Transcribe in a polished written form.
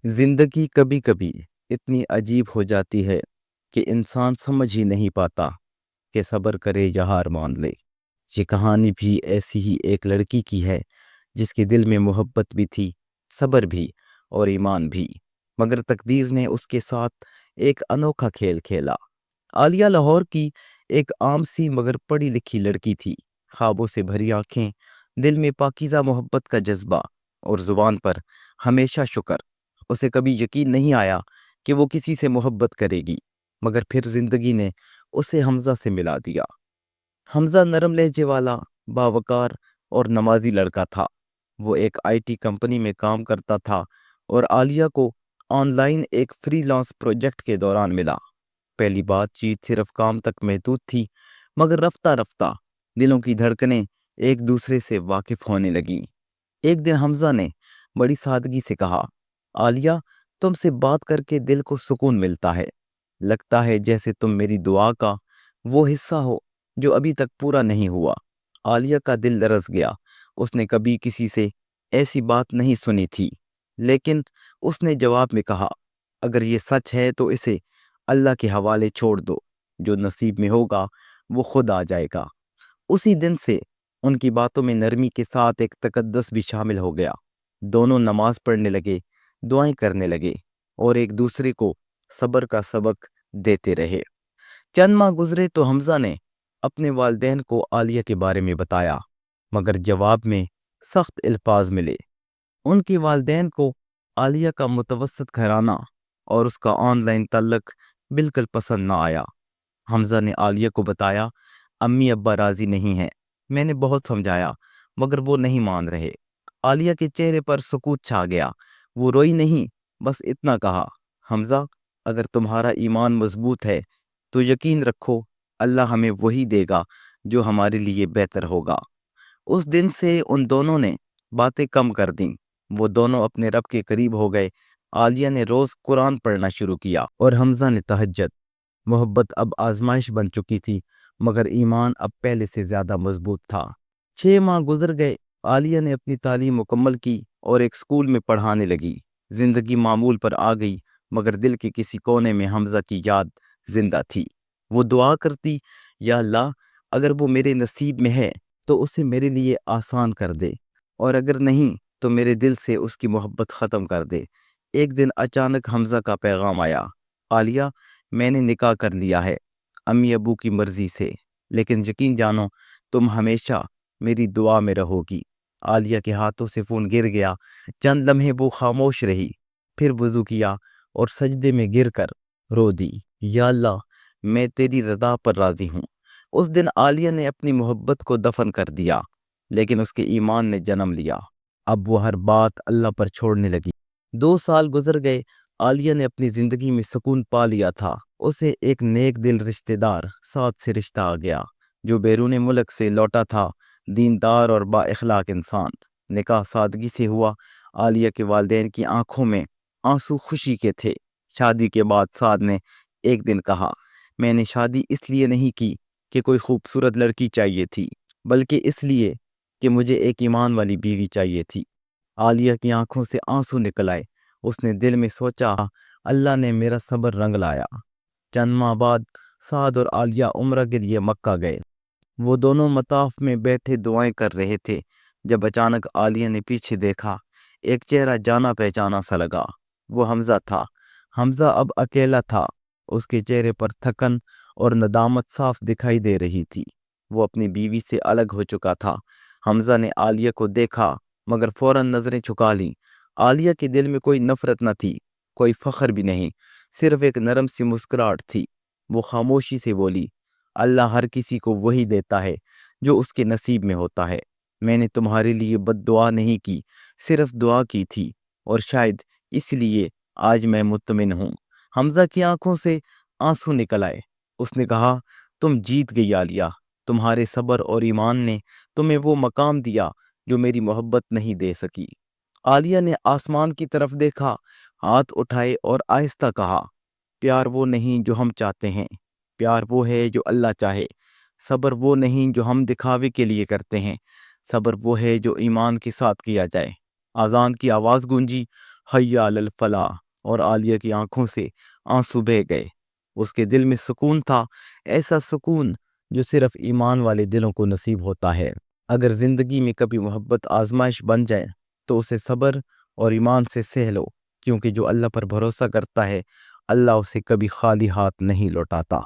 زندگی کبھی کبھی اتنی عجیب ہو جاتی ہے کہ انسان سمجھ ہی نہیں پاتا کہ صبر کرے یا ہار مان لے۔ یہ کہانی بھی ایسی ہی ایک لڑکی کی ہے جس کے دل میں محبت بھی تھی، صبر بھی اور ایمان بھی، مگر تقدیر نے اس کے ساتھ ایک انوکھا کھیل کھیلا۔ عالیہ لاہور کی ایک عام سی مگر پڑھی لکھی لڑکی تھی، خوابوں سے بھری آنکھیں، دل میں پاکیزہ محبت کا جذبہ اور زبان پر ہمیشہ شکر۔ اسے کبھی یقین نہیں آیا کہ وہ کسی سے محبت کرے گی، مگر پھر زندگی نے اسے حمزہ سے ملا دیا۔ حمزہ نرم لہجے والا، باوقار اور نمازی لڑکا تھا۔ وہ ایک آئی ٹی کمپنی میں کام کرتا تھا اور عالیہ کو آن لائن ایک فری لانس پروجیکٹ کے دوران ملا۔ پہلی بات چیت صرف کام تک محدود تھی، مگر رفتہ رفتہ دلوں کی دھڑکنیں ایک دوسرے سے واقف ہونے لگیں۔ ایک دن حمزہ نے بڑی سادگی سے کہا، عالیہ، تم سے بات کر کے دل کو سکون ملتا ہے۔ لگتا ہے جیسے تم میری دعا کا وہ حصہ ہو جو ابھی تک پورا نہیں ہوا۔ عالیہ کا دل لرز گیا۔ اس نے کبھی کسی سے ایسی بات نہیں سنی تھی، لیکن اس نے جواب میں کہا، اگر یہ سچ ہے تو اسے اللہ کے حوالے چھوڑ دو، جو نصیب میں ہوگا وہ خود آ جائے گا۔ اسی دن سے ان کی باتوں میں نرمی کے ساتھ ایک تقدس بھی شامل ہو گیا۔ دونوں نماز پڑھنے لگے، دعائیں کرنے لگے اور ایک دوسرے کو صبر کا سبق دیتے رہے۔ چند ماہ گزرے تو حمزہ نے اپنے والدین کو عالیہ کے بارے میں بتایا، مگر جواب میں سخت الفاظ ملے۔ ان کے والدین کو عالیہ کا متوسط گھرانہ اور اس کا آن لائن تعلق بالکل پسند نہ آیا۔ حمزہ نے عالیہ کو بتایا، امی ابا راضی نہیں ہیں، میں نے بہت سمجھایا مگر وہ نہیں مان رہے۔ عالیہ کے چہرے پر سکوت چھا گیا۔ وہ روئی نہیں، بس اتنا کہا، حمزہ، اگر تمہارا ایمان مضبوط ہے تو یقین رکھو اللہ ہمیں وہی دے گا جو ہمارے لیے بہتر ہوگا۔ اس دن سے ان دونوں نے باتیں کم کر دیں۔ وہ دونوں اپنے رب کے قریب ہو گئے۔ عالیہ نے روز قرآن پڑھنا شروع کیا اور حمزہ نے تہجد۔ محبت اب آزمائش بن چکی تھی، مگر ایمان اب پہلے سے زیادہ مضبوط تھا۔ 6 ماہ گزر گئے۔ عالیہ نے اپنی تعلیم مکمل کی اور ایک اسکول میں پڑھانے لگی۔ زندگی معمول پر آ گئی، مگر دل کے کسی کونے میں حمزہ کی یاد زندہ تھی۔ وہ دعا کرتی، یا اللہ، اگر وہ میرے نصیب میں ہے تو اسے میرے لیے آسان کر دے، اور اگر نہیں تو میرے دل سے اس کی محبت ختم کر دے۔ ایک دن اچانک حمزہ کا پیغام آیا، عالیہ، میں نے نکاح کر لیا ہے امی ابو کی مرضی سے، لیکن یقین جانو تم ہمیشہ میری دعا میں رہو گی۔ عالیہ کے ہاتھوں سے فون گر گیا۔ چند لمحے وہ خاموش رہی، پھر وضو کیا اور سجدے میں گر کر رو دی، یا اللہ، میں تیری رضا پر راضی ہوں۔ اس دن عالیہ نے اپنی محبت کو دفن کر دیا، لیکن اس کے ایمان نے جنم لیا۔ اب وہ ہر بات اللہ پر چھوڑنے لگی۔ 2 سال گزر گئے۔ عالیہ نے اپنی زندگی میں سکون پا لیا تھا۔ اسے ایک نیک دل رشتہ دار ساتھ سے رشتہ آ گیا جو بیرون ملک سے لوٹا تھا، دیندار اور با اخلاق انسان۔ نکاح سادگی سے ہوا۔ عالیہ کے والدین کی آنکھوں میں آنسو خوشی کے تھے۔ شادی کے بعد سعد نے ایک دن کہا، میں نے شادی اس لیے نہیں کی کہ کوئی خوبصورت لڑکی چاہیے تھی، بلکہ اس لیے کہ مجھے ایک ایمان والی بیوی چاہیے تھی۔ عالیہ کی آنکھوں سے آنسو نکل آئے۔ اس نے دل میں سوچا، اللہ نے میرا صبر رنگ لایا۔ چند ماہ بعد سعد اور عالیہ عمرہ کے لیے مکہ گئے۔ وہ دونوں مطاف میں بیٹھے دعائیں کر رہے تھے جب اچانک عالیہ نے پیچھے دیکھا۔ ایک چہرہ جانا پہچانا سا لگا۔ وہ حمزہ تھا۔ حمزہ اب اکیلا تھا۔ اس کے چہرے پر تھکن اور ندامت صاف دکھائی دے رہی تھی۔ وہ اپنی بیوی سے الگ ہو چکا تھا۔ حمزہ نے عالیہ کو دیکھا مگر فوراً نظریں چھکا لیں۔ عالیہ کے دل میں کوئی نفرت نہ تھی، کوئی فخر بھی نہیں، صرف ایک نرم سی مسکراہٹ تھی۔ وہ خاموشی سے بولی، اللہ ہر کسی کو وہی دیتا ہے جو اس کے نصیب میں ہوتا ہے۔ میں نے تمہارے لیے بد دعا نہیں کی، صرف دعا کی تھی، اور شاید اس لیے آج میں مطمئن ہوں۔ حمزہ کی آنکھوں سے آنسو نکل آئے۔ اس نے کہا، تم جیت گئی عالیہ۔ تمہارے صبر اور ایمان نے تمہیں وہ مقام دیا جو میری محبت نہیں دے سکی۔ عالیہ نے آسمان کی طرف دیکھا، ہاتھ اٹھائے اور آہستہ کہا، پیار وہ نہیں جو ہم چاہتے ہیں، پیار وہ ہے جو اللہ چاہے۔ صبر وہ نہیں جو ہم دکھاوے کے لیے کرتے ہیں، صبر وہ ہے جو ایمان کے ساتھ کیا جائے۔ اذان کی آواز گونجی۔ حی علی الفلاح، اور عالیہ کی آنکھوں سے آنسو بہہ گئے۔ اس کے دل میں سکون تھا، ایسا سکون جو صرف ایمان والے دلوں کو نصیب ہوتا ہے۔ اگر زندگی میں کبھی محبت آزمائش بن جائے تو اسے صبر اور ایمان سے سہ لو، کیونکہ جو اللہ پر بھروسہ کرتا ہے اللہ اسے کبھی خالی ہاتھ نہیں لوٹاتا۔